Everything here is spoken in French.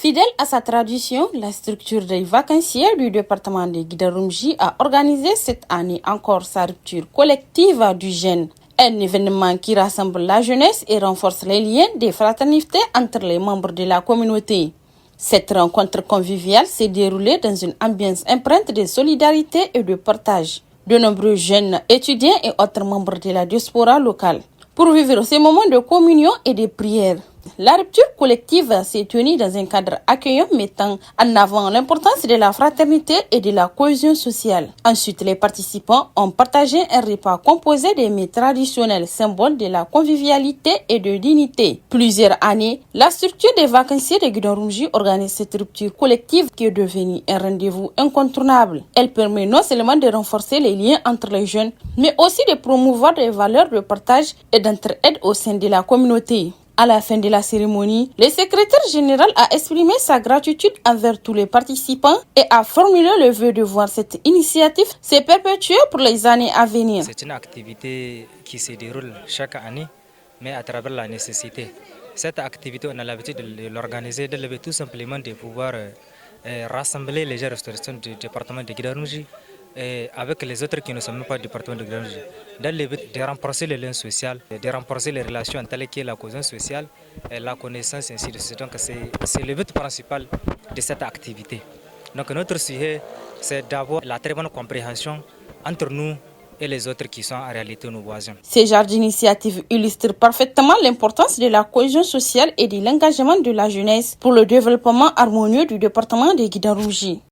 Fidèle à sa tradition, la structure des vacanciers du département de Guidarumji a organisé cette année encore sa rupture collective du jeûne. Un événement qui rassemble la jeunesse et renforce les liens des fraternités entre les membres de la communauté. Cette rencontre conviviale s'est déroulée dans une ambiance empreinte de solidarité et de partage. De nombreux jeunes étudiants et autres membres de la diaspora locale pour vivre ces moments de communion et de prière. La rupture collective s'est tenue dans un cadre accueillant mettant en avant l'importance de la fraternité et de la cohésion sociale. Ensuite, les participants ont partagé un repas composé des mets traditionnels, symboles de la convivialité et de dignité. Plusieurs années, la structure des vacanciers de Guidarumji organise cette rupture collective qui est devenue un rendez-vous incontournable. Elle permet non seulement de renforcer les liens entre les jeunes, mais aussi de promouvoir des valeurs de partage et d'entraide au sein de la communauté. À la fin de la cérémonie, le secrétaire général a exprimé sa gratitude envers tous les participants et a formulé le vœu de voir cette initiative se perpétuer pour les années à venir. C'est une activité qui se déroule chaque année, mais à travers la nécessité. Cette activité, on a l'habitude de l'organiser, tout simplement de pouvoir rassembler les restaurations du département de Guidarumji avec les autres qui ne sont même pas du département de Guidarumji, dans le but de renforcer le lien social, de renforcer les relations telles que la cohésion sociale et la connaissance ainsi de suite. Donc c'est le but principal de cette activité. Donc notre sujet, c'est d'avoir la très bonne compréhension entre nous et les autres qui sont en réalité nos voisins. Ces genres d'initiatives illustrent parfaitement l'importance de la cohésion sociale et de l'engagement de la jeunesse pour le développement harmonieux du département de Guidarumji.